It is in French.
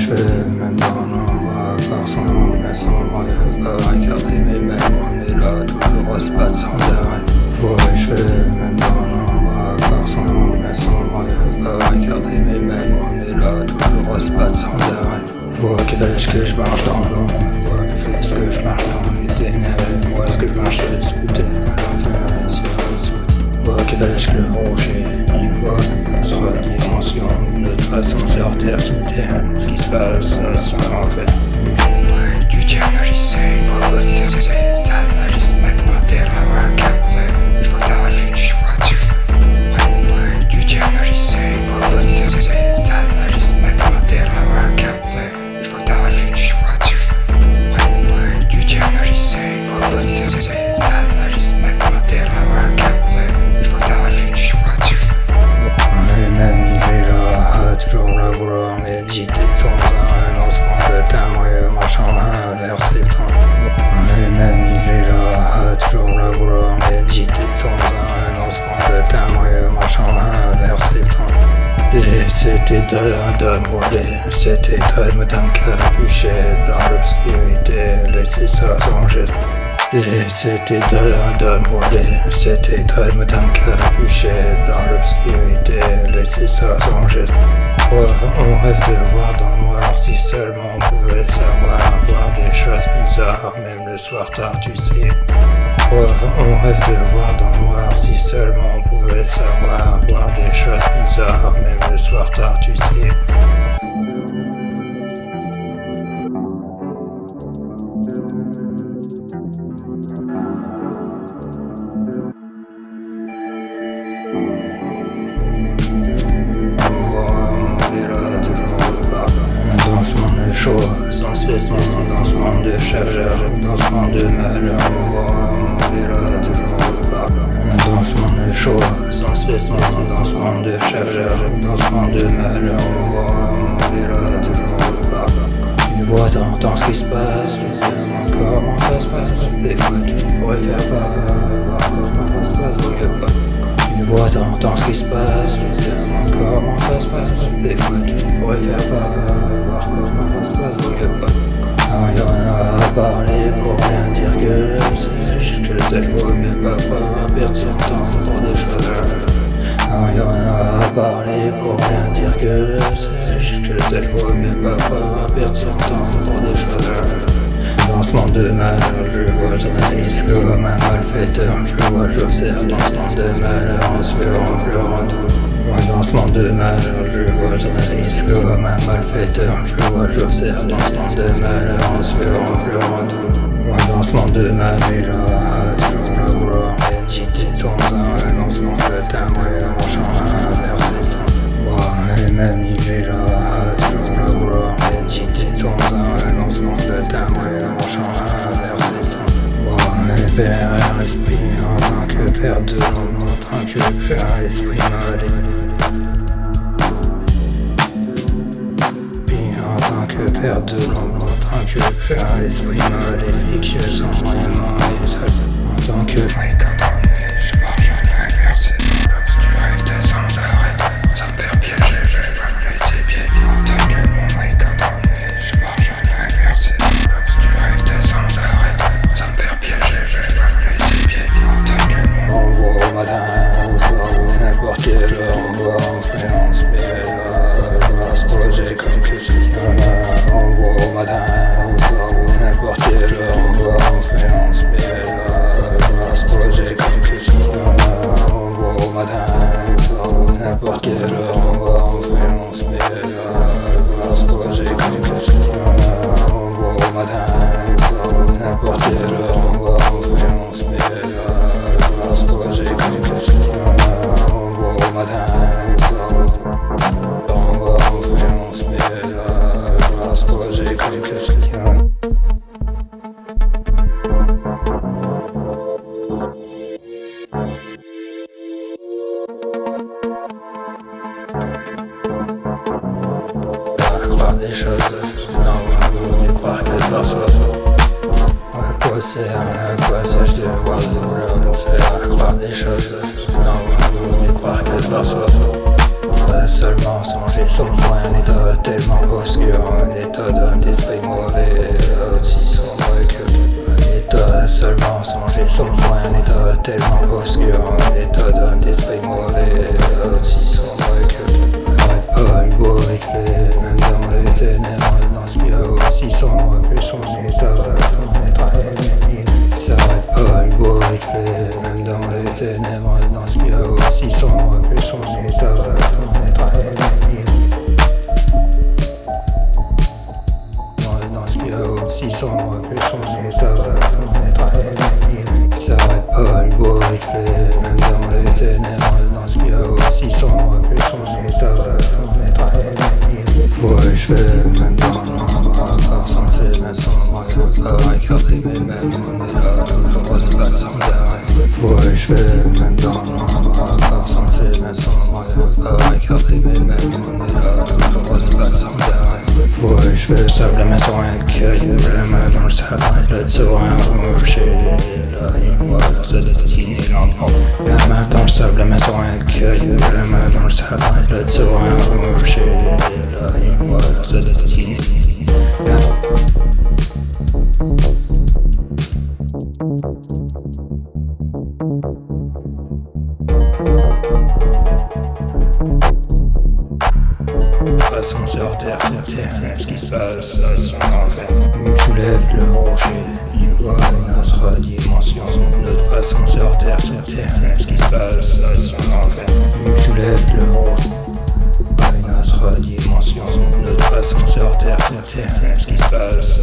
cheveux, même dans l'ombre, par son ombre sombre, je peux pas regarder mes bagues, on est là, toujours à se battre sans arrêt. Je vois les cheveux, même dans l'ombre, par son ombre sombre, je peux pas regarder mes bagues, on est là, toujours à se battre sans arrêt. Je vois que fais-je que je marche dans l'ombre, je vois que fais-je que je marche dans les ténèbres, je vois ce que je marche sous terre, je vois que fais-je que le rocher, il voit notre dimension, de toute façon sur terre, sous terre, ce qui se passe, c'est en fait. Ouais, tu tiens à j'essaie, faut observer, ta magie se met par terre, la main captée, il faut que t'arrives, tu vois, tu fais. Ouais, tu tiens à j'essaie, faut observer, ta magie se met par terre, la main captée, il faut que t'arrives, tu vois, tu fais. Ouais, tu tiens à j'essaie, faut observer, ta magie se met par terre, la main captée, il faut que t'arrives, tu vois, tu fais. Même il est là, toujours là vouloir méditer sans un lancement de timbre et marchant vers ses temps. Même il est là, toujours là vouloir méditer sans un lancement de timbre et marchant vers ses temps. C'était d'un brûlé, c'était très d'un capuché dans l'obscurité, laissez ça sans geste. C'était d'un brûlé, c'était très d'un capuché dans l'obscurité, laissez ça sans geste. Oh, on rêve de voir dans le noir, si seulement on pouvait savoir, voir des choses bizarres, même le soir tard tu sais. Oh, on rêve de voir dans le noir, si seulement on pouvait savoir, voir des choses bizarres, même le soir tard tu sais. Sans cesse, dans ce monde de chargeur, dans ce monde de malheur, on est là toujours pas. Dans ce monde de chaud, sans cesse, dans ce monde de chargeur, dans ce monde de malheur, on est là toujours pas. Tu vois, t'entends ce qui se passe, comment ça se passe. Des fois tu pourrais faire pas, voir comment ça se passe, vaut mieux pas. Tu vois, t'entends ce qui se passe, comment ça se passe. Des fois tu pourrais faire pas, voir comment ça se passe, vaut mieux pas. Y'en a à parler pour rien dire que cette voix mais pas perdre son temps pour des choses. Y'en a à parler pour rien dire que cette voix mais pas perdre son temps pour des choses. Dans ce monde de malheur, je vois, j'analyse comme un malfaiteur. Je vois, j'observe dans ce monde de malheur, en sueur, en pleurant doux. Dans ce monde de malheur, je vois, j'analyse comme un malfaiteur. Je vois, j'observe dans ce monde de malheur, en sueur, en pleurant doux. Dans ce monde de malheur, toujours la vouloir méditer sans un lancement de timbre et en marchant vers ses temps. Et même il est là, toujours la vouloir méditer sans un lancement de timbre et en marchant vers ses temps. Père esprit en tant que père de l'homme, en tant que père esprit maléfique. En tant que père de l'homme, en tant que père esprit maléfique, je sens vraiment et sale. En tant que comment je marche à l'inverse de l'obscurité sans arrêt, sans me faire piéger, je vais me laisser piéger. En tant que comment je marche à l'inverse de l'obscurité sans arrêt, sans me faire piéger, je vais me laisser piéger. En tant que on voit au matin, au soir ou n'importe quelle heure, on voit en influence, mais va se poser comme que si on voit au matin, au soir ou n'importe quelle heure, on voit influence, mais va se poser comme que si on voit au matin, au soir ou n'importe quelle heure, on voit influence, mais va se poser comme que si on voit au matin, au soir ou n'importe quelle heure, on voit influence, mais va se poser comme que si on voit au matin, au soir on voit influence, mais va se poser comme que si croire des choses, non, vaut mieux croire que par soi. À quoi sert de voir de douleur nous faire croire des choses, non, vaut mieux croire que par soi. Pas seulement songer sans point, un état tellement obscur, un état d'âme d'esprit mauvais, aussi sombre que un état seul mensonge et sans moi, un état tellement obscur, un état d'âme d'esprit mauvais, aussi sombre que pas une beau effet, même dans les ténèbres, il m'inspire aussi sombre que son état s'arrête pas une beau effet, même dans les ténèbres, il m'inspire aussi sombre que son état aussi sombre que son état s'arrête pas une beau effet, même dans les ténèbres, il m'inspire aussi sombre que son état ouais, je fais même dans le noir, à part changer, même sans moi, je peux pas regarder mes mêmes, on est là, toujours à se battre sans arrêt. Ouais, je fais même dans le noir, à part changer, même sans moi, je peux pas regarder mes mêmes, on est là, toujours à se battre sans arrêt. Ouais, je fais sable, la main sur un cueil, la main dans le sable, le sur un rocher, la ligne, ouais, sa destinée l'enfant. La main dans le sable, la main sur un cueil, la main dans le sable, le sur un rocher, la ligne, ouais, sa destinée. Façon sur terre, ce qui se passe, son enfer. Il soulève le rocher, il voit une autre dimension. Notre façon sur terre, ce qui se passe, son enfer. Il soulève le rocher, une autre dimension. Notre façon sur terre, ce qui se passe,